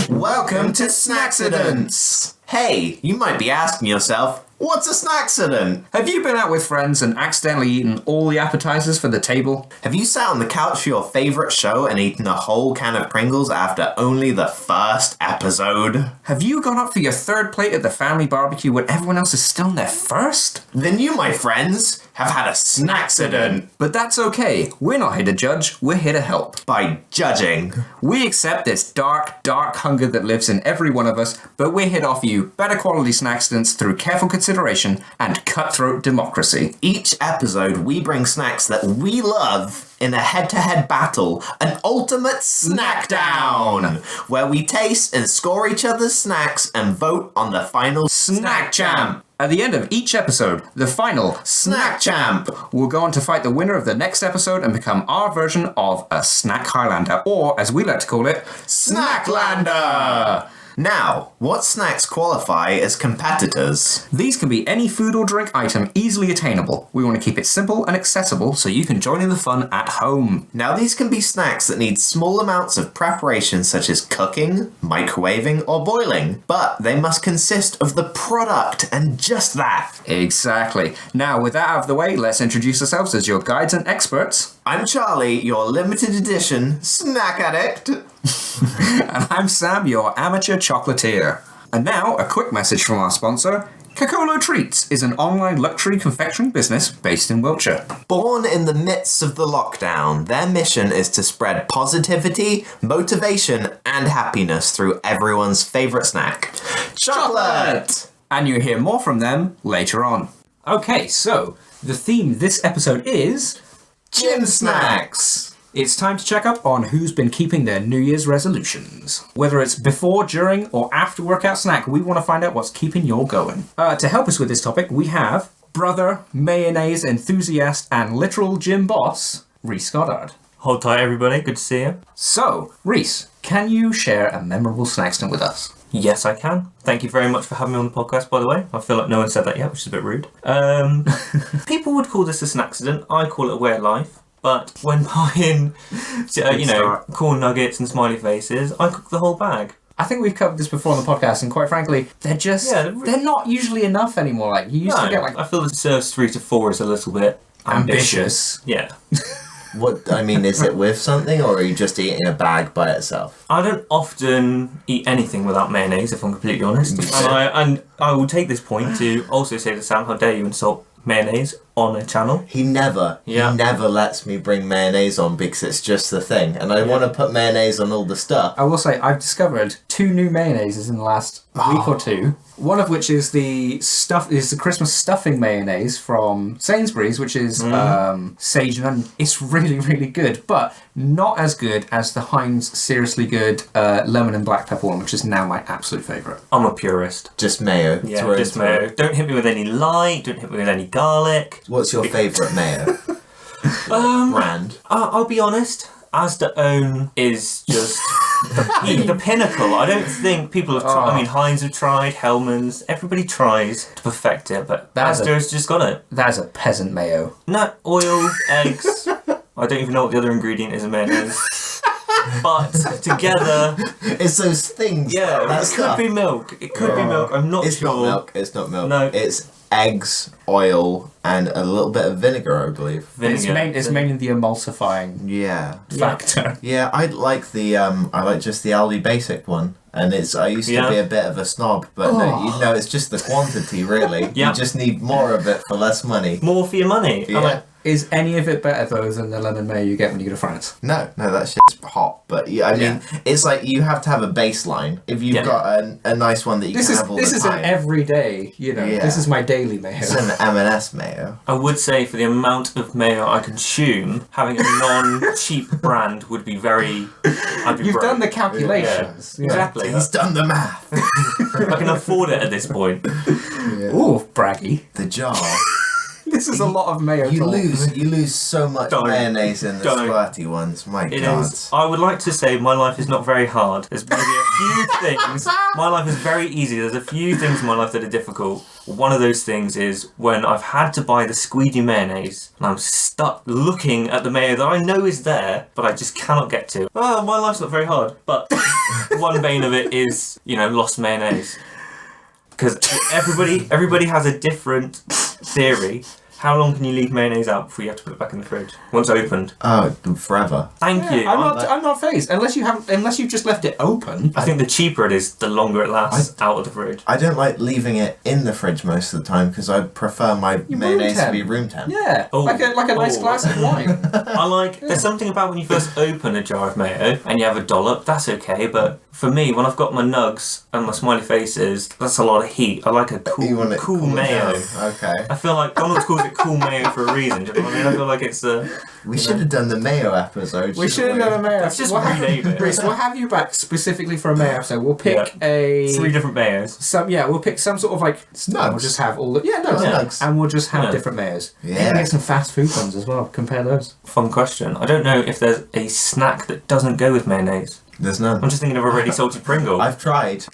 Welcome to Snaccidents! Hey, you might be asking yourself, what's a Snaccident? Have you been out with friends and accidentally eaten all the appetizers for the table? Have you sat on the couch for your favourite show and eaten a whole can of Pringles after only the first episode? Have you gone up for your third plate at the family barbecue when everyone else is still in their first? Then you, my friends, have had a Snaccident. But that's okay. We're not here to judge, we're here to help. By judging. We accept this dark, dark hunger that lives in every one of us, but we're here to offer you better quality Snaccidents through careful consideration and cutthroat democracy. Each episode, we bring snacks that we love in a head-to-head battle, an ultimate Snacc-down, where we taste and score each other's snacks and vote on the final Snack Champ. At the end of each episode, the final Snack Champ will go on to fight the winner of the next episode and become our version of a Snack Highlander, or as we like to call it, Snacklander. Now, what snacks qualify as competitors? These can be any food or drink item easily attainable. We want to keep it simple and accessible so you can join in the fun at home. Now, these can be snacks that need small amounts of preparation such as cooking, microwaving, or boiling, but they must consist of the product and just that. Exactly. Now, with that out of the way, let's introduce ourselves as your guides and experts. I'm Charlie, your limited edition snack addict. And I'm Sam, your amateur chocolatier. And now, a quick message from our sponsor. Cacolo Treats is an online luxury confectionery business based in Wiltshire. Born in the midst of the lockdown, their mission is to spread positivity, motivation, and happiness through everyone's favourite snack, chocolate! And you'll hear more from them later on. Okay, so the theme this episode is Gym Snacks! It's time to check up on who's been keeping their New Year's resolutions. Whether it's before, during, or after workout snack, we want to find out what's keeping you all going. To help us with this topic, we have brother, mayonnaise enthusiast, and literal gym boss, Rhys Goddard. Hold tight, everybody. Good to see you. So, Rhys, can you share a memorable Snaccident with us? Yes, I can. Thank you very much for having me on the podcast, by the way. I feel like no one said that yet, which is a bit rude. People would call this a Snaccident. I call it a way of life. But when buying, corn nuggets and smiley faces, I cook the whole bag. I think we've covered this before on the podcast, and quite frankly, they're not usually enough anymore. Like, you used to get I feel that serves 3 to 4 is a little bit ambitious. Yeah. What, I mean, is it with something, or are you just eating a bag by itself? I don't often eat anything without mayonnaise, if I'm completely honest. And I will take this point to also say to Sam, how dare you insult mayonnaise on a channel. He never lets me bring mayonnaise on because it's just the thing, and I want to put mayonnaise on all the stuff. I will say I've discovered 2 new mayonnaises in the last week or two. One of which is the Christmas stuffing mayonnaise from Sainsbury's, which is sage and onion. It's really, really good, but not as good as the Heinz Seriously Good lemon and black pepper one, which is now my absolute favourite. I'm a purist. Just mayo. Yeah, just mayo. Don't hit me with any light. Don't hit me with any garlic. What's your favourite mayo? Brand. I'll be honest. Asda-own is just the pinnacle. I don't think people have tried. I mean, Heinz have tried, Hellmann's. Everybody tries to perfect it, but Asda's just got it. That is a peasant mayo. No, oil, eggs. I don't even know what the other ingredient is in mayonnaise. But together... It's those things. Yeah, it could be milk. It could be milk. I'm not sure. It's not milk. No. It's eggs, oil, and a little bit of vinegar, I believe. It's mainly the emulsifying factor. Yeah, I like just the Aldi basic one. And I used to be a bit of a snob, but no, it's just the quantity, really. You just need more of it for less money. More for your money. Yeah. Is any of it better though than the lemon mayo you get when you go to France? No, that shit's hot. But yeah, I mean, it's like you have to have a baseline. If you've got a nice one that you can have all the time. This is an everyday, this is my daily mayo. It's an M&S mayo. I would say for the amount of mayo I consume, having a non-cheap brand would be very... You've done the calculations. Yeah. Exactly. He's done the math. I can afford it at this point. Ooh, braggy. The jar. This is a lot of mayo. You lose so much mayonnaise in the squirty ones. My God. I would like to say my life is not very hard. There's maybe a few things. My life is very easy. There's a few things in my life that are difficult. One of those things is when I've had to buy the squeegee mayonnaise and I'm stuck looking at the mayo that I know is there, but I just cannot get to. Oh, my life's not very hard. But one bane of it is, lost mayonnaise. Because everybody has a different theory. How long can you leave mayonnaise out before you have to put it back in the fridge? Once opened. Oh, forever. Thank you. I'm not phased. Unless you've just left it open. I think the cheaper it is, the longer it lasts out of the fridge. I don't like leaving it in the fridge most of the time because I prefer my mayonnaise to be room temp. Yeah. Like a nice glass of wine. There's something about when you first open a jar of mayo and you have a dollop, that's okay, but for me, when I've got my nugs and my smiley faces, that's a lot of heat. I like a cool mayo. Okay. I feel like Donald's calls it cool mayo for a reason. Do you know what I mean? I feel like it's We should have done the mayo episode. We should have done a mayo. Let's just rename it. Rhys, we'll have you back specifically for a mayo episode. We'll pick 3 different mayos. We'll pick some sort of nugs. We'll just have all the nugs, and we'll just have different mayos. Yeah. Maybe get some fast food ones as well. Compare those. Fun question. I don't know if there's a snack that doesn't go with mayonnaise. There's none. I'm just thinking of a really salty Pringle. I've tried.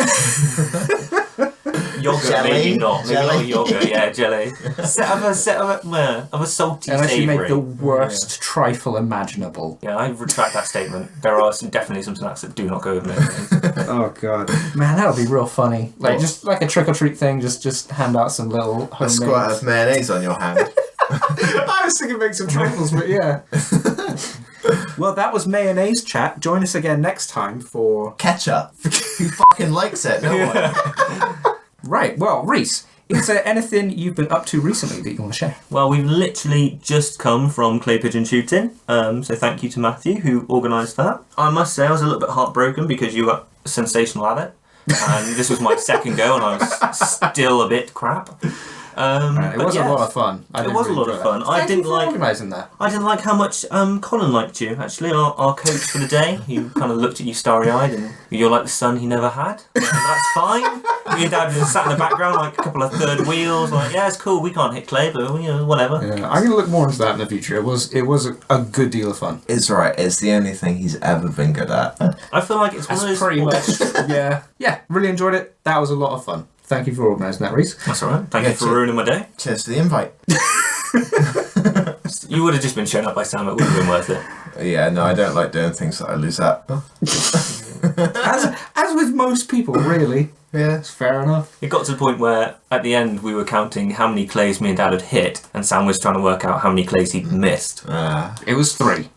Yogurt, jelly? maybe not. Maybe Jelly? not yogurt, yeah, jelly. Set of a salty Unless you make savoury. the worst trifle imaginable. Yeah, I retract that statement. There are definitely some snacks that do not go with mayonnaise. Oh god, man, that would be real funny. Just like a trick or treat thing. Just hand out some little homemade. A squirt of mayonnaise on your hand. I was thinking make some trifles, but yeah. Well, that was mayonnaise chat. Join us again next time for Ketchup. Who fucking likes it? No one. Right. Well, Rhys, is there anything you've been up to recently that you want to share? Well, we've literally just come from clay pigeon shooting, so thank you to Matthew who organised that. I must say I was a little bit heartbroken because you were sensational at it, and this was my second go and I was still a bit crap. It was a lot of fun. It was a lot of fun. Thank you for organising that. I didn't like how much Colin liked you, actually, our coach for the day. He kind of looked at you starry-eyed and you're like the son he never had. That's fine. Me and Dad just sat in the background like a couple of third wheels, like, yeah, it's cool, we can't hit clay, but, whatever. Yeah, I'm going to look more into that in the future. It was a good deal of fun. It's right. It's the only thing he's ever been good at. I feel like it's one of those... pretty much, yeah, really enjoyed it. That was a lot of fun. Thank you for organising that, Rhys. That's alright. Thank you for ruining my day. Cheers for the invite. You would have just been shown up by Sam, it would have been worth it. Yeah, no, I don't like doing things that I lose at. As with most people, really. Yeah, it's fair enough. It got to the point where, at the end, we were counting how many clays me and Dad had hit, and Sam was trying to work out how many clays he'd missed. It was 3.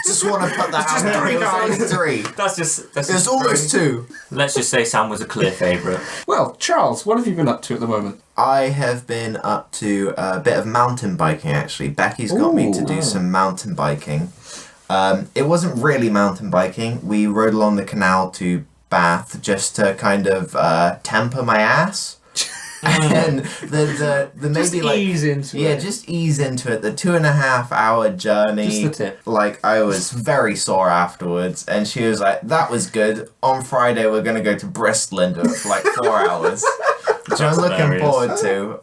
Just want to put that out there. It was only 3. That's It's almost 2. Let's just say Sam was a clear favourite. Well, Charles, what have you been up to at the moment? I have been up to a bit of mountain biking, actually. Becky's got me to do some mountain biking. It wasn't really mountain biking. We rode along the canal to Bath just to kind of temper my ass. And the maybe just ease into it. Yeah, just ease into it. The 2.5 hour journey. Just the tip. Like, I was very sore afterwards, and she was like, "That was good. On Friday we're gonna go to Bristol and do it for like 4 hours," which I'm looking forward to.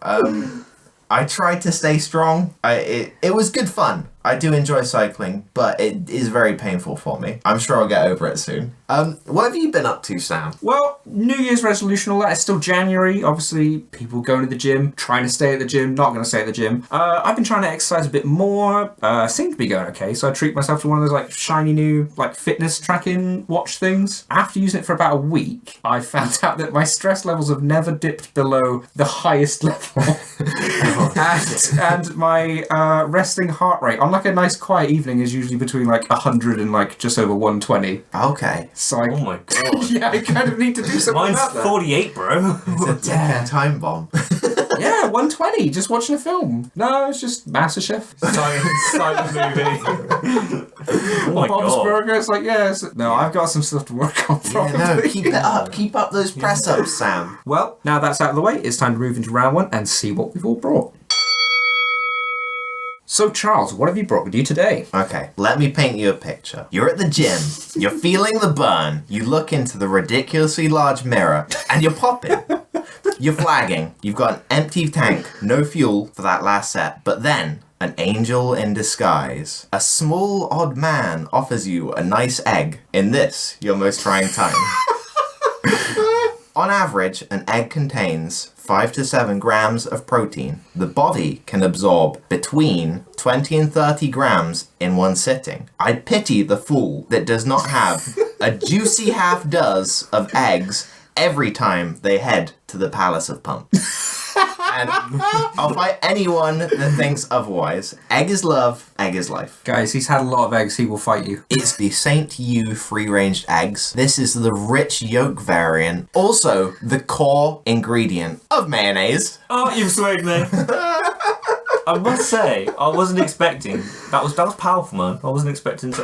I tried to stay strong. It was good fun. I do enjoy cycling, but it is very painful for me. I'm sure I'll get over it soon. What have you been up to, Sam? Well, New Year's resolution, all that. It's still January. Obviously, people going to the gym, trying to stay at the gym, not going to stay at the gym. I've been trying to exercise a bit more. Seem to be going okay. So I treat myself to one of those like shiny new like fitness tracking watch things. After using it for about a week, I found out that my stress levels have never dipped below the highest level. and my resting heart rate on like a nice quiet evening is usually between like 100 and like just over 120. Okay. So oh my god. Yeah, I kind of need to do something Mine's about that. 48, bro. It's a ticking time bomb. Yeah, 120, just watching a film. No, it's just MasterChef. Silent movie. Oh my Bob's God. Burger, it's like, I've got some stuff to work on probably. Yeah, no, keep it up. Keep up those press-ups, Sam. Well, now that's out of the way, it's time to move into round one and see what we've all brought. So, Charles, what have you brought with you today? Okay, let me paint you a picture. You're at the gym, you're feeling the burn, you look into the ridiculously large mirror, and you're popping. You're flagging, you've got an empty tank, no fuel for that last set, but then, an angel in disguise. A small, odd man offers you a nice egg in this, your most trying time. On average, an egg contains 5 to 7 grams of protein. The body can absorb between 20 and 30 grams in one sitting. I pity the fool that does not have a juicy half dozen of eggs every time they head to the Palace of Pump. And I'll fight anyone that thinks otherwise. Egg is love, egg is life. Guys, he's had a lot of eggs, he will fight you. It's the St. U free-range eggs. This is the rich yolk variant. Also, the core ingredient of mayonnaise. Oh, you've swayed me. I must say, I wasn't expecting. That was powerful, man. I wasn't expecting such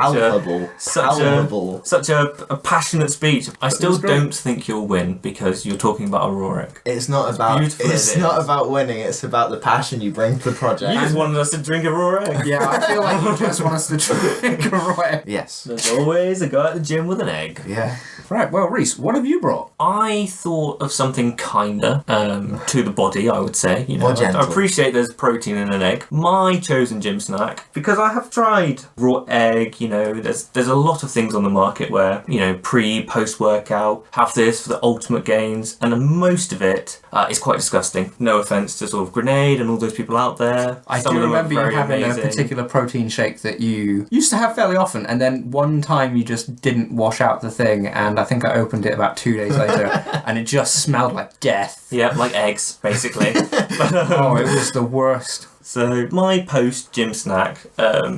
a passionate speech. I still don't think you'll win because you're talking about a raw egg. It's not about. It's not about winning. It's about the passion you bring to the project. You just wanted us to drink a raw egg. Yeah, I feel like you just want us to drink a raw egg. Yes. There's always a guy at the gym with an egg. Yeah. Right, well, Rhys, what have you brought? I thought of something kinder to the body, I would say. You know, More gentle. I appreciate there's protein in an egg. My chosen gym snack, because I have tried raw egg, you know, there's a lot of things on the market where, you know, post-workout, have this for the ultimate gains, and most of it is quite disgusting. No offence to sort of Grenade and all those people out there. I Some do of them are remember you very having amazing. a particular protein shake that you used to have fairly often, and then one time you just didn't wash out the thing, and I think I opened it about 2 days later, and it just smelled like death. Yeah, like eggs, basically. Oh, it was the worst. So my post-gym snack,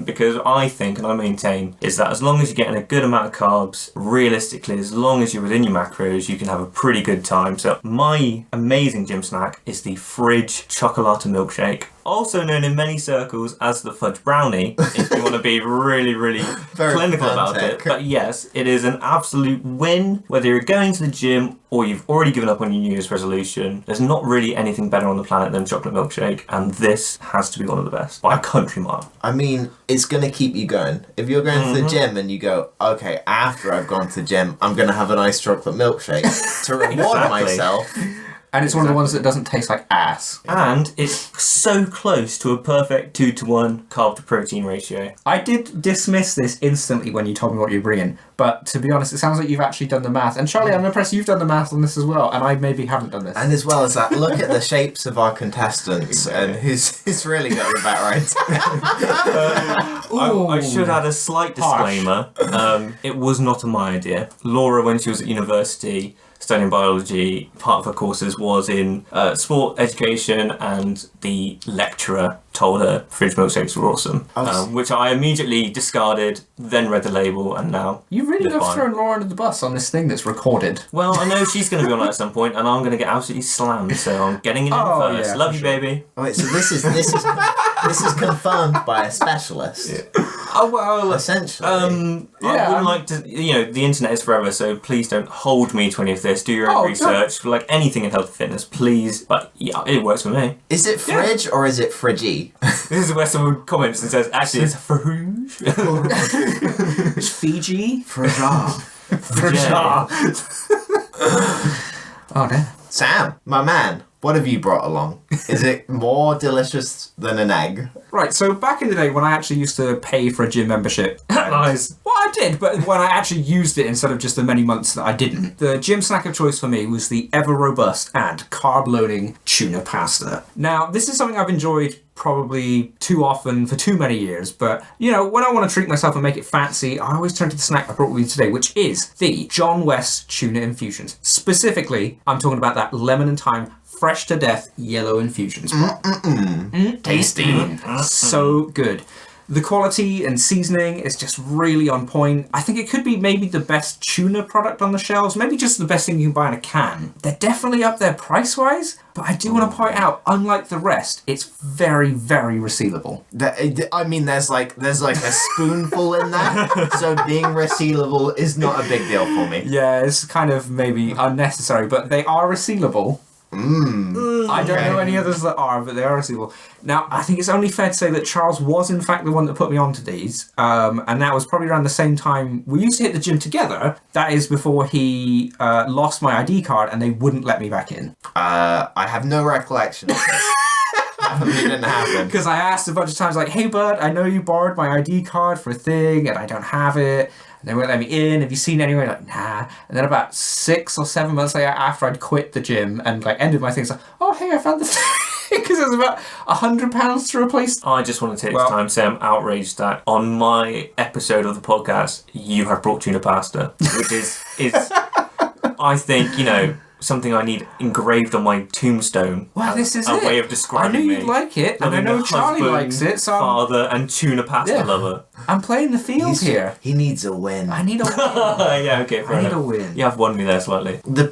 because I think and I maintain, is that as long as you're getting a good amount of carbs, realistically, as long as you're within your macros, you can have a pretty good time. So my amazing gym snack is the Fridge Chocolate Milkshake, also known in many circles as the Fudge Brownie, if you want to be really, really Very clinical about pedantic. it. But yes, it is an absolute win, whether you're going to the gym or you've already given up on your New Year's resolution. There's not really anything better on the planet than chocolate milkshake, and this has to be one of the best by a country mile. I mean, it's going to keep you going. If you're going to the gym and you go, okay, after I've gone to the gym, I'm going to have a nice chocolate milkshake to reward Exactly. myself. And it's one of the ones that doesn't taste like ass. And it's so close to a perfect 2-to-1 carb to protein ratio. I did dismiss this instantly when you told me what you're bringing, but to be honest, it sounds like you've actually done the math. And Charlie, I'm impressed you've done the math on this as well, and I maybe haven't done this. And as well as that, look at the shapes of our contestants and who's really got the bet right. I should add a slight disclaimer. It was not my idea. Laura, when she was at university studying biology, part of her courses was in sport education, and the lecturer told her fridge milkshakes were awesome, which I immediately discarded, then read the label, and now You really they're love fine. throwing Laura under the bus on this thing that's recorded. Well, I know she's going to be on it at some point, and I'm going to get absolutely slammed, so I'm getting it in Oh, first. yeah, Love for you, sure. baby. Wait, so this is confirmed by a specialist, Oh, well, essentially. I Yeah, wouldn't like to, you know, the internet is forever, so please don't hold me to any of this. Do your own Oh, research, like anything in health and fitness, please. But yeah, it works for me. Is it fridge or is it fridgy? This is where someone comments and says, actually, it's Farouge. It's Fiji. Fridge. Fragile. Oh, damn. Sam, my man, what have you brought along? Is it more delicious than an egg? Right, so back in the day when I actually used to pay for a gym membership. Nice. Well, I did, but when I actually used it instead of just the many months that I didn't. The gym snack of choice for me was the ever robust and carb-loading tuna pasta. Now, this is something I've enjoyed probably too often for too many years, but, you know, when I want to treat myself and make it fancy, I always turn to the snack I brought with you today, which is the John West Tuna Infusions. Specifically, I'm talking about that lemon and thyme fresh to death yellow infusions. Tasty. So good. The quality and seasoning is just really on point. I think it could be maybe the best tuna product on the shelves, maybe just the best thing you can buy in a can. They're definitely up there price-wise, but I do want to point out, unlike the rest, it's very, very resealable. I mean, there's like a spoonful in that, so being resealable is not a big deal for me. Yeah, it's kind of maybe unnecessary, but they are resealable. I don't know any others that are, but they are resealable. Now, I think it's only fair to say that Charles was in fact the one that put me onto these, and that was probably around the same time we used to hit the gym together. That is before he lost my ID card and they wouldn't let me back in. I have no recollection of this. It didn't happen. Because I asked a bunch of times, like, hey bud, I know you borrowed my ID card for a thing and I don't have it. And they wouldn't let me in. Have you seen it anywhere? Like, nah. And then about 6 or 7 months later, after I'd quit the gym and like ended my thing, it's like, oh hey, I found this thing. Because it was about £100 to replace. I just want to take this time to say I'm outraged that on my episode of the podcast, you have brought tuna pasta, which is I think, something I need engraved on my tombstone. Well, this is a it. way of describing I knew me. you'd like it, and I know Charlie husband, likes it, so father and tuna pasta lover. I'm playing the field here. He needs a win. I need a win. Yeah, okay, fair I need enough. a win. You have won me there slightly. The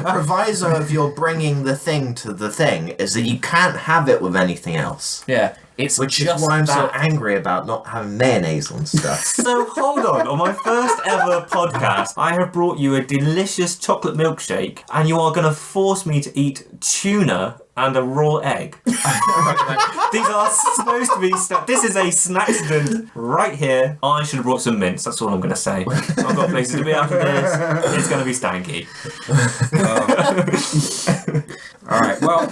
proviso of your bringing the thing to the thing is that you can't have it with anything else. Yeah. It's Which is just why I'm so that. angry about not having mayonnaise on stuff. So hold on my first ever podcast, I have brought you a delicious chocolate milkshake, and you are going to force me to eat tuna and a raw egg. These are supposed to be this is a Snaccident right here. I should have brought some mints, that's all I'm going to say. I've got places to be after this. It's going to be stanky. Alright, well,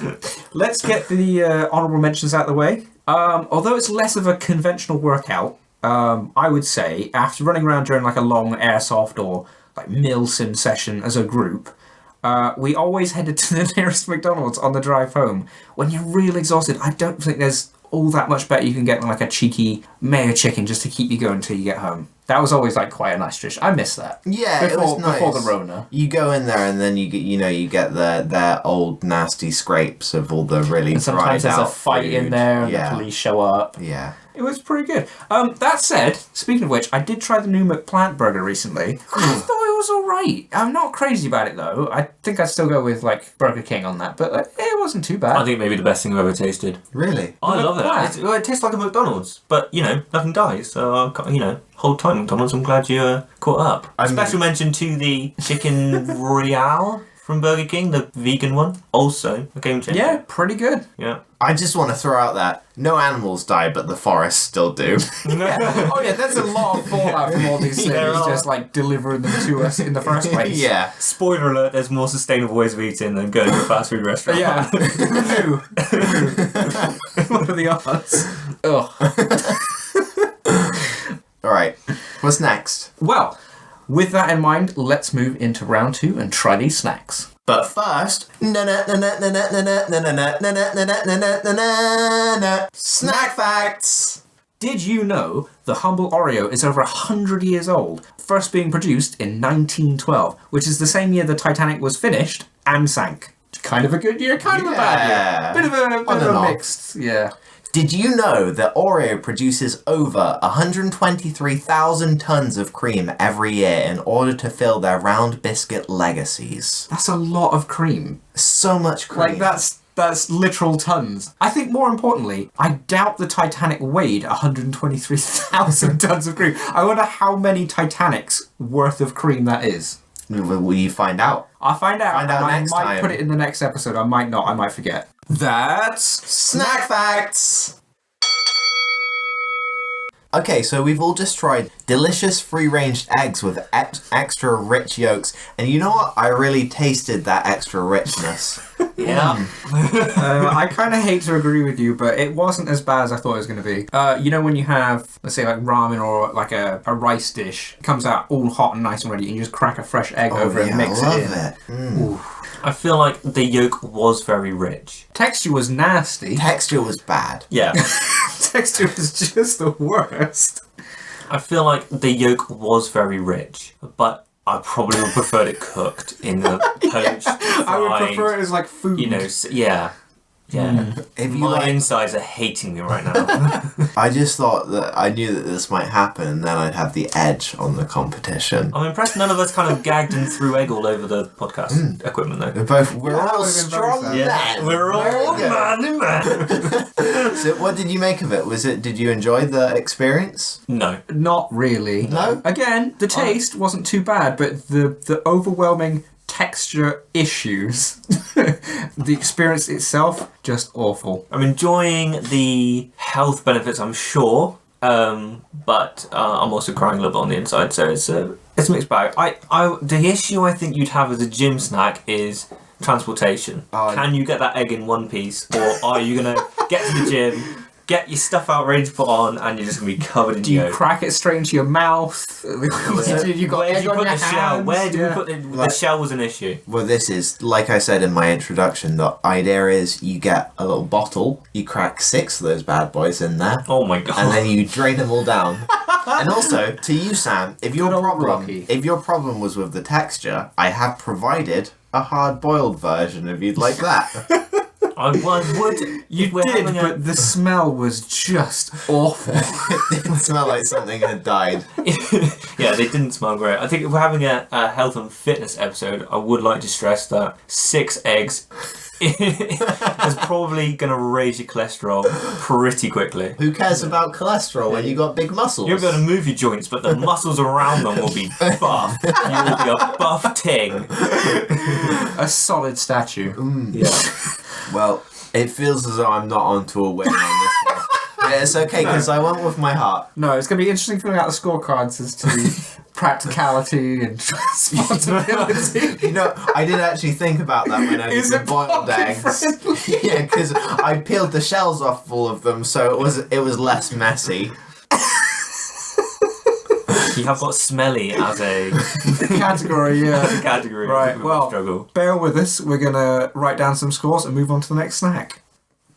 let's get the honourable mentions out of the way. Although it's less of a conventional workout, I would say, after running around during like a long airsoft or like mill sim session as a group, we always headed to the nearest McDonald's on the drive home. When you're real exhausted, I don't think there's all that much better you can get than like a cheeky mayo chicken just to keep you going until you get home. That was always like quite a nice dish. I miss that. Yeah, it was nice. Before the Rona. You go in there and then you get their old nasty scrapes of all the really And sometimes dried there's a out fight food. in there and Yeah. the police show up. Yeah. It was pretty good. That said, speaking of which, I did try the new McPlant burger recently. I thought it was alright. I'm not crazy about it though. I think I'd still go with like Burger King on that, but it wasn't too bad. I think maybe the best thing I've ever tasted. Really? I love McPlant. it. It tastes like a McDonald's, but nothing dies. So hold tight, McDonald's. I'm glad you caught up. Special mention to the chicken Royale from Burger King, the vegan one. Also a game changer. Yeah, pretty good. Yeah. I just want to throw out that no animals die, but the forests still do. Oh yeah, there's a lot of fallout from all these There things are. just like delivering them to us in the first place. Yeah. Spoiler alert: there's more sustainable ways of eating than going to a fast food restaurant. Yeah. Who? What are the odds? Ugh. All right. What's next? Well, with that in mind, let's move into round 2 and try these snacks. But first, snack facts. Did you know the humble Oreo is over 100 years old, first being produced in 1912, which is the same year the Titanic was finished and sank? Kind of a good year, kind of a bad year. Bit of a mixed, yeah. Did you know that Oreo produces over 123,000 tons of cream every year in order to fill their round biscuit legacies? That's a lot of cream. So much cream. Like, that's literal tons. I think more importantly, I doubt the Titanic weighed 123,000 tons of cream. I wonder how many Titanics worth of cream that is. Will you find out? I'll find out. Find out and next I might time. put it in the next episode. I might not. I might forget. That's Snack facts! Okay, so we've all just tried delicious free-range eggs with extra rich yolks, and you know what? I really tasted that extra richness. Yeah. I kind of hate to agree with you, but it wasn't as bad as I thought it was going to be. You know when you have, let's say, like ramen or like a rice dish, it comes out all hot and nice and ready, and you just crack a fresh egg over it and mix I it in. love it. Ooh. I feel like the yolk was very rich. Texture was nasty. Texture was bad. Yeah. Texture was just the worst. I feel like the yolk was very rich, but I probably would prefer it cooked in the poached, fried, I would prefer it as like food. yeah. Yeah. If you My like, insides are hating me right now. I just thought that I knew that this might happen, and then I'd have the edge on the competition. I'm impressed none of us kind of gagged and threw egg all over the podcast equipment though. We're all strong men. We're all man. So, what did you make of it? Did you enjoy the experience? No. Not really. No? Again, the taste wasn't too bad, but the overwhelming texture issues, the experience itself, just awful. I'm enjoying the health benefits, I'm sure, but I'm also crying a little bit on the inside, so it's a mixed bag. The issue I think you'd have as a gym snack is transportation. Can you get that egg in one piece, or are you going to get to the gym, get your stuff out ready to put on, and you're just going to be covered in Do you yolk? crack it straight into your mouth? You got Where egg do you on put your the shell? hands? Where do we put the shell was an issue. Well, this is, like I said in my introduction, the idea is you get a little bottle, you crack 6 of those bad boys in there, Oh my god. and then you drain them all down. And also, to you, Sam, if your Good old problem was with the texture, I have provided a hard-boiled version if you'd like that. I would. You did, but the smell was just awful. It didn't smell like something had died. Yeah, they didn't smell great. I think if we're having a health and fitness episode, I would like to stress that 6 eggs is probably going to raise your cholesterol pretty quickly. Who cares about cholesterol when you got big muscles? You'll be able to move your joints, but the muscles around them will be buff. You will be a buff ting. A solid statue. Yeah. Well, it feels as though I'm not onto a winner on this one. Yeah, it's okay, because I went with my heart. No, it's going to be interesting filling out the scorecards as to practicality and responsibility. You know, I did actually think about that when I did the boiled eggs. Yeah, because I peeled the shells off all of them, so it was less messy. You have got smelly as a Category, yeah. category. Right, well, struggle. bear with us. We're going to write down some scores and move on to the next snack.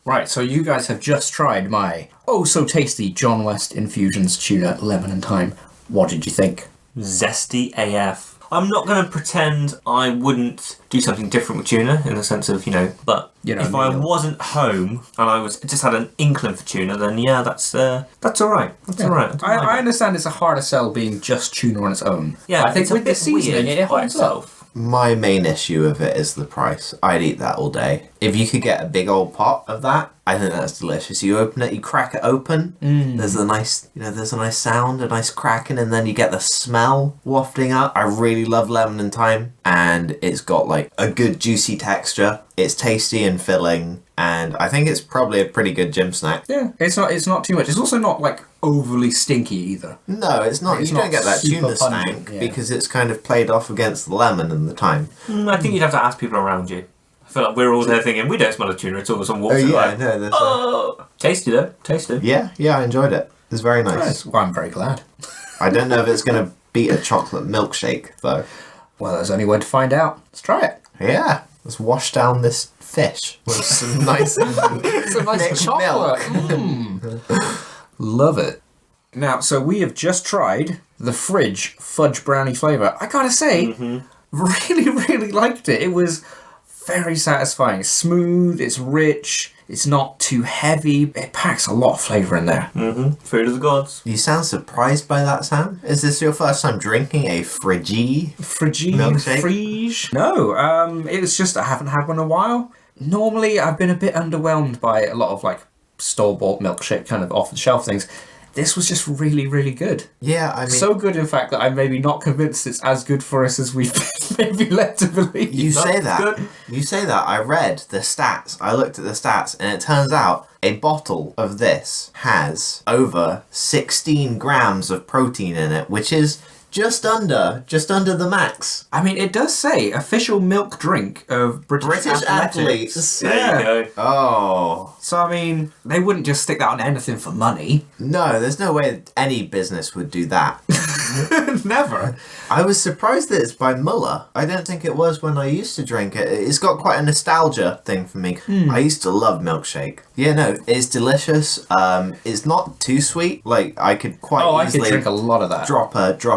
Right, so you guys have just tried my oh-so-tasty John West Infusions tuna, lemon and thyme. What did you think? Zesty AF. I'm not going to pretend I wouldn't do something different with tuna in the sense of, but if I wasn't home and I just had an inkling for tuna, then yeah, that's all right. That's all right. I understand it's a harder sell being just tuna on its own. Yeah, I think it's a with the bit seasoning, weird it by holds up. itself. My main issue with it is the price. I'd eat that all day. If you could get a big old pot of that, I think that's delicious. You open it, you crack it open. There's a nice, there's a nice sound, a nice cracking, and then you get the smell wafting up. I really love lemon and thyme, and it's got like a good juicy texture. It's tasty and filling, and I think it's probably a pretty good gym snack. Yeah, it's not too much. It's also not like overly stinky either. No, it's not. It's You not don't get that super tuna pungent, stank yeah. because it's kind of played off against the lemon and the thyme. I think you'd have to ask people around you. I feel like we're all there thinking, we don't smell a tuna at all. Someone walks in like, no, there's tasty though, tasty. yeah, I enjoyed it. It was very nice. Nice. Well, I'm very glad. I don't know if it's going to beat a chocolate milkshake, though. Well, there's only one to find out. Let's try it. Yeah, let's wash down this fish with some nice, Some nice thick chocolate. Love it. Now, so we have just tried the Fridge fudge brownie flavour. I gotta say, really, really liked it. It was very satisfying. It's smooth, it's rich, it's not too heavy. It packs a lot of flavour in there. Food of the gods. You sound surprised by that, Sam? Is this your first time drinking a Friggy? Milkshake? Frige? No, it was just I haven't had one in a while. Normally, I've been a bit underwhelmed by a lot of like store-bought milkshake kind of off-the-shelf things. This was just really, really good. Yeah, I mean... So good, in fact, that I'm maybe not convinced it's as good for us as we've maybe led to believe. You say that. good. You say that. I read the stats. I looked at the stats, and it turns out a bottle of this has over 16 grams of protein in it, which is just under the max. I mean, it does say official milk drink of British athletes. There you go. Oh. So, I mean, they wouldn't just stick that on anything for money. No, there's no way any business would do that. Never. I was surprised that it's by Muller. I don't think it was when I used to drink it. It's got quite a nostalgia thing for me. I used to love milkshake. Yeah, no, it's delicious. It's not too sweet. Like, I could quite I easily could drink a lot of that. drop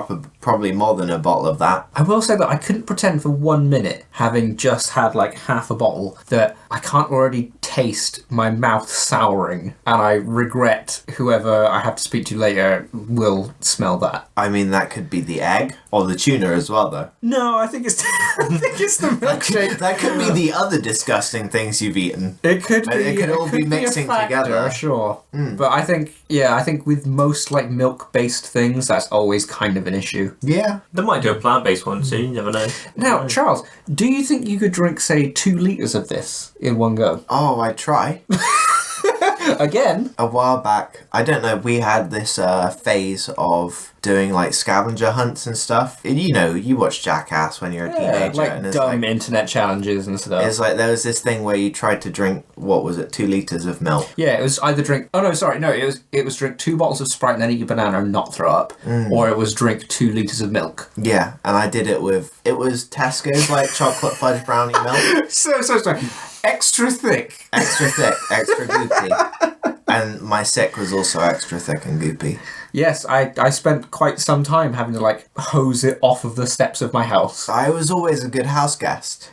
a probably more than a bottle of that. I will say that I couldn't pretend for 1 minute, having just had like half a bottle, that I can't already taste my mouth souring, and I regret whoever I have to speak to later will smell that. I mean, that could be the egg or the tuna as well, though. No, I think it's the milkshake. That could be the other disgusting things you've eaten. It could be. It could all be mixing together. Sure. But I think with most like milk-based things, that's always kind of an issue. Yeah. They might do a plant-based one soon, you never know. Now, Charles, do you think you could drink, say, 2 litres of this in one go? Oh, I'd try. Again? A while back, I don't know, we had this phase of doing like scavenger hunts and stuff. You know, you watch Jackass when you're a teenager. Like and it's dumb internet challenges and stuff. It's like there was this thing where you tried to drink, what was it, 2 litres of milk. Yeah, it was either drink... Oh, no, sorry. No, it was drink 2 bottles of Sprite and then eat a banana and not throw up. Or it was drink 2 litres of milk. Yeah, and I did it with... It was Tesco's, like, chocolate fudge brownie milk. So sorry. Extra thick. Extra thick, extra goopy. And my sick was also extra thick and goopy. Yes, I spent quite some time having to, like, hose it off of the steps of my house. I was always a good house guest.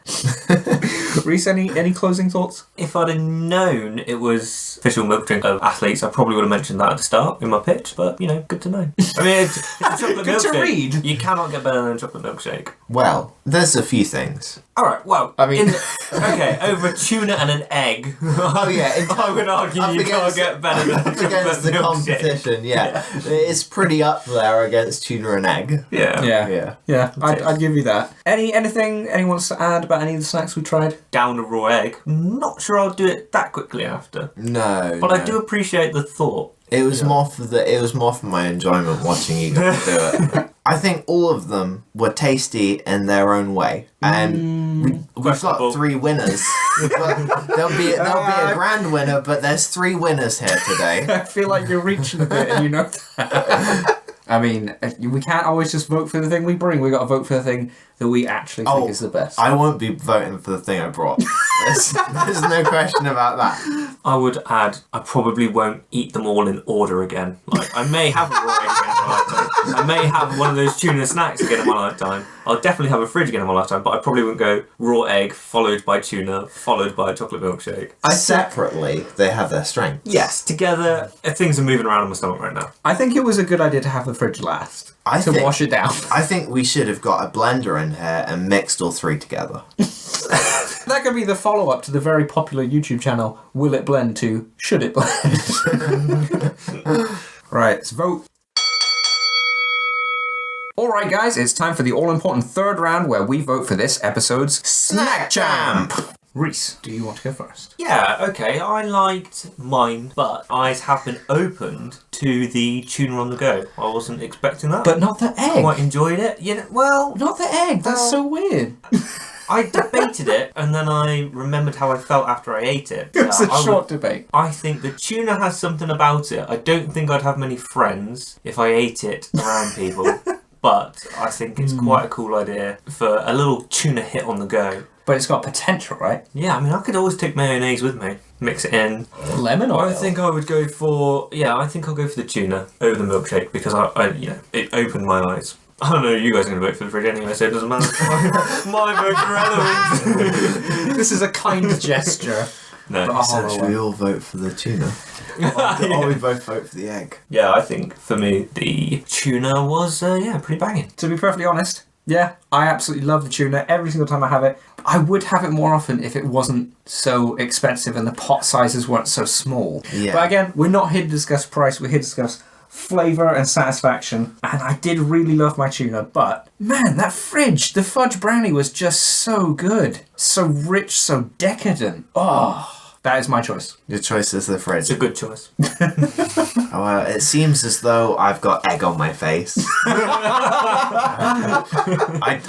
Rhys, any closing thoughts? If I'd have known it was official milk drink of athletes, I probably would have mentioned that at the start in my pitch, but, you know, good to know. I mean, it's a chocolate Good to milkshake. read. You cannot get better than a chocolate milkshake. Well, there's a few things. Alright, well, I mean- okay, over a tuna and an egg. Oh, yeah. I would argue you can't get better than a Up against chocolate the milkshake. competition, yeah. It's pretty up there against tuna and egg. Yeah. Yeah, I'd give you that. Anything anyone wants to add about any of the snacks we tried? Down a raw egg. Not sure I'll do it that quickly after. No. But I do appreciate the thought. It was more for my enjoyment watching you guys do it. I think all of them were tasty in their own way, and we've got questionable. 3 winners. Well, there'll be a grand winner, but there's 3 winners here today. I feel like you're reaching a bit, and you know that. I mean, we can't always just vote for the thing we bring. We got to vote for the thing that we actually think is the best. I won't be voting for the thing I brought. There's no question about that. I would add, I probably won't eat them all in order again. Like, I may have a raw egg again in my lifetime. I may have one of those tuna snacks again in my lifetime. I'll definitely have a fridge again in my lifetime, but I probably wouldn't go raw egg, followed by tuna, followed by a chocolate milkshake. Separately, they have their strength. Yes, together, things are moving around in my stomach right now. I think it was a good idea to have the fridge last. To wash it down. I think we should have got a blender in here and mixed all 3 together. That could be the follow-up to the very popular YouTube channel, Will It Blend to Should It Blend? Right, let's vote. Alright guys, it's time for the all-important third round where we vote for this episode's Snack Champ! Rhys, do you want to go first? Yeah, okay, I liked mine, but eyes have been opened to the tuna on the go. I wasn't expecting that. But not the egg. Quite enjoyed it. You know, well, Not the egg, that's so weird. I debated it, and then I remembered how I felt after I ate it. It's a short debate. I think the tuna has something about it. I don't think I'd have many friends if I ate it around people. But I think it's quite a cool idea for a little tuna hit on the go. But it's got potential, right? Yeah, I mean, I could always take mayonnaise with me, mix it in. Lemon oil? I think I would go for, I think I'll go for the tuna over the milkshake because it opened my eyes. I don't know, you guys are going to vote for the fridge anyway, so it doesn't matter. My vote's irrelevant. This is a kind gesture. No. So should we all vote for the tuna? Or we both vote for the egg? Yeah, I think for me the tuna was pretty banging. To be perfectly honest, yeah, I absolutely love the tuna. Every single time I have it, I would have it more often if it wasn't so expensive and the pot sizes weren't so small. Yeah. But again, we're not here to discuss price, we're here to discuss flavour and satisfaction, and I did really love my tuna, but man, that fridge, the fudge brownie was just so good. So rich, so decadent. Oh, that is my choice. Your choice is the fridge. It's a good choice. Oh, well, it seems as though I've got egg on my face.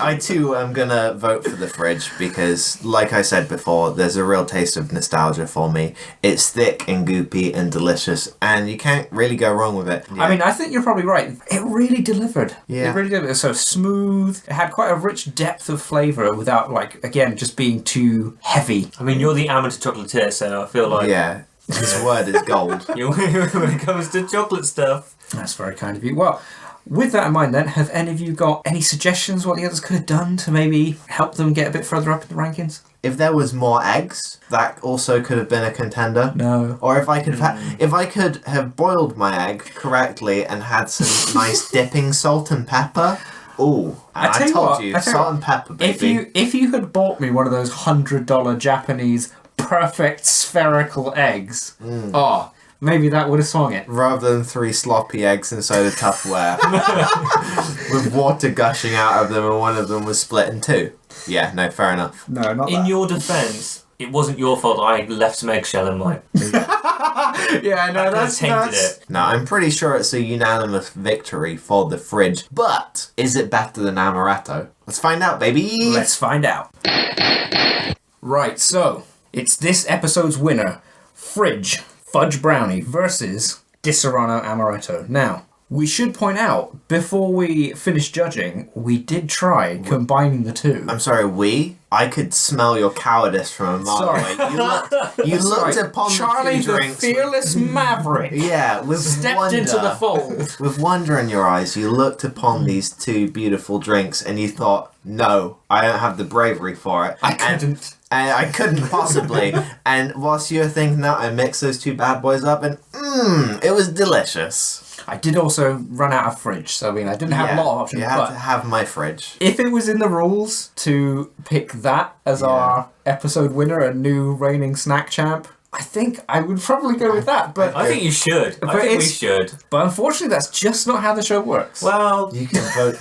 I too am gonna vote for the fridge because, like I said before, there's a real taste of nostalgia for me. It's thick and goopy and delicious, and you can't really go wrong with it. I mean, I think you're probably right. It really delivered. Yeah. It really did. It was so smooth. It had quite a rich depth of flavour without, like, again, just being too heavy. I mean, you're the amateur chocolatier, so I feel like Yeah, his word is gold. when it comes to chocolate stuff. That's very kind of you. Well, with that in mind then, have any of you got any suggestions what the others could have done to maybe help them get a bit further up in the rankings? If there was more eggs, that also could have been a contender. No. Or if I could have boiled my egg correctly and had some nice dipping salt and pepper. Ooh, and I told you, salt and pepper, baby. If you had bought me one of those $100 Japanese perfect spherical eggs, maybe that would have swung it. Rather than 3 sloppy eggs inside a Tupperware with water gushing out of them and one of them was split in 2. Yeah, no, fair enough. No, not In your defence, it wasn't your fault I left some eggshell in my... Yeah, no, that's tainted it. No, I'm pretty sure it's a unanimous victory for the fridge. But is it better than amaretto? Let's find out, baby. Let's find out. Right, so it's this episode's winner, Fridge Fudge Brownie versus Disaronno Amaretto. Now, we should point out, before we finish judging, we did try combining the two. I'm sorry, I could smell your cowardice from a mile away. You looked upon Charlie the two drinks. the fearless maverick. Yeah, with stepped wonder, into the fold. With wonder in your eyes, you looked upon these 2 beautiful drinks and you thought, no, I don't have the bravery for it. I couldn't. And I couldn't possibly. And whilst you were thinking that, I mixed those 2 bad boys up and it was delicious. I did also run out of fridge, so I mean, I didn't have a lot of options. You had to have my fridge. If it was in the rules to pick that as our episode winner, a new reigning snack champ, I think I would probably go with that. But I think you should. I think we should. But unfortunately, that's just not how the show works. Well, You can vote.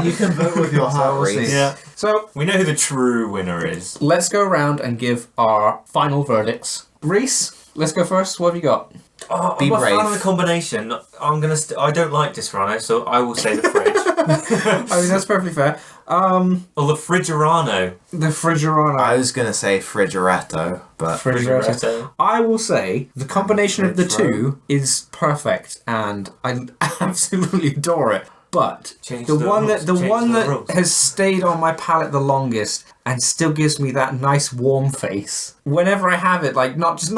You can vote with your heart, Rhys. yeah. So We know who the true winner is. let's go around and give our final verdicts. Rhys, let's go first. What have you got? Oh, Be I'm a brave. fan of the combination. I'm gonna. I don't like Disaronno, so I will say the fridge. I mean, that's perfectly fair. Or the Friggerano. The Friggerano. I was going to say frigeretto, but... Friggeretto. I will say the combination of the two is perfect, and I absolutely adore it. But Change the the one rules. that Change the rules. has stayed on my palate the longest and still gives me that nice warm face whenever I have it, like not just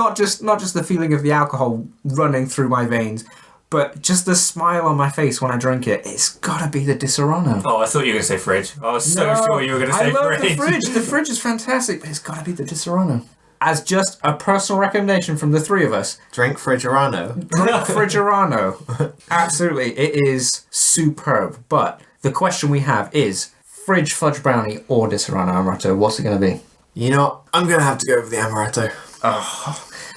the feeling of the alcohol running through my veins, but just the smile on my face when I drink it. It's gotta be the Disaronno. Oh, I thought you were gonna say fridge. I was so sure you were gonna say I love fridge. the fridge. The fridge is fantastic, but it's gotta be the Disaronno. As just a personal recommendation from the 3 of us, Drink frigerano. drink Friggerano. Absolutely, it is superb. But the question we have is, Fridge Fudge Brownie or Disaronno Amaretto? What's it going to be? You know, I'm going to have to go for the amaretto.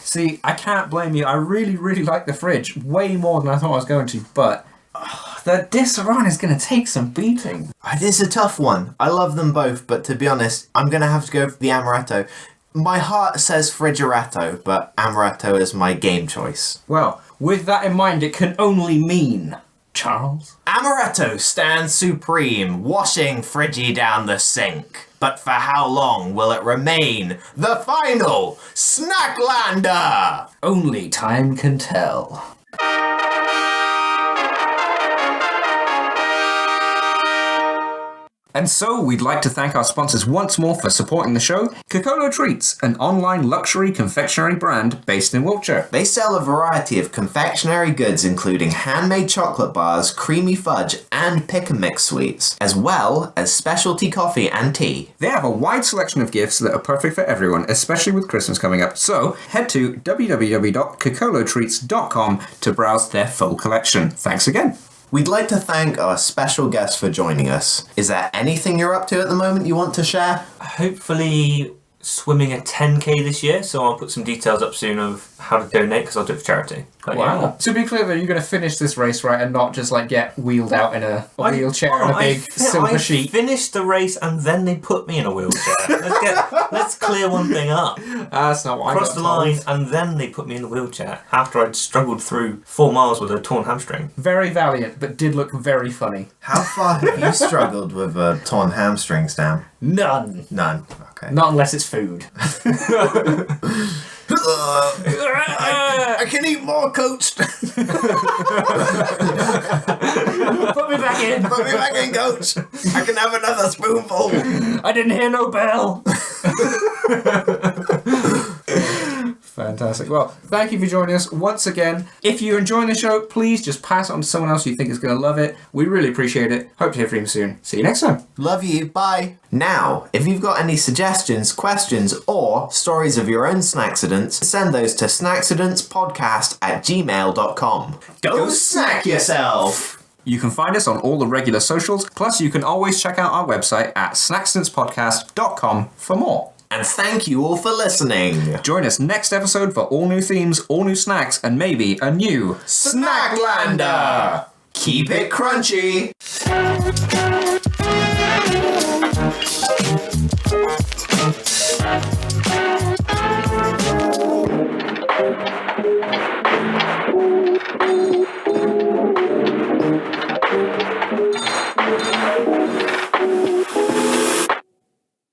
See, I can't blame you. I really, really like the Fridge. Way more than I thought I was going to. But the Disaronno is going to take some beating. It is a tough one. I love them both, but to be honest, I'm going to have to go for the amaretto. My heart says frigeretto, but amaretto is my game choice. Well, with that in mind, it can only mean... Charles? Amaretto stands supreme, washing Friggy down the sink. But for how long will it remain the final Snacklander? Only time can tell. And so, we'd like to thank our sponsors once more for supporting the show. Cocolo Treats, an online luxury confectionery brand based in Wiltshire. They sell a variety of confectionery goods including handmade chocolate bars, creamy fudge, and pick-and-mix sweets, as well as specialty coffee and tea. They have a wide selection of gifts that are perfect for everyone, especially with Christmas coming up. So, head to www.cocolotreats.com to browse their full collection. Thanks again. We'd like to thank our special guest for joining us. Is there anything you're up to at the moment you want to share? Hopefully swimming a 10k this year, so I'll put some details up soon of how to donate because I'll do it for charity. But Wow. To be clear though, you're going to finish this race, right, and not just like get wheeled out in a wheelchair on a big silver I sheet. finished the race and then they put me in a wheelchair. Let's clear one thing up. That's not what I Crossed got the line told. and then they put me in the wheelchair after I'd struggled through 4 miles with a torn hamstring. Very valiant, but did look very funny. How far have you struggled with a torn hamstring, Stan? None. None. Okay. Not unless it's food. I can eat more, coach. Put me back in. Put me back in, coach. I can have another spoonful. I didn't hear no bell. Fantastic. Fantastic. Well, thank you for joining us once again. If you're enjoying the show, please just pass it on to someone else you think is going to love it. We really appreciate it. Hope to hear from you soon. See you next time. Love you. Bye. Now, if you've got any suggestions, questions, or stories of your own Snaccidents, send those to snaccidentspodcast@gmail.com. Go snack yourself! You can find us on all the regular socials, plus you can always check out our website at snaccidentspodcast.com for more. And thank you all for listening. Join us next episode for all new themes, all new snacks, and maybe a new Snacklander! Keep it crunchy!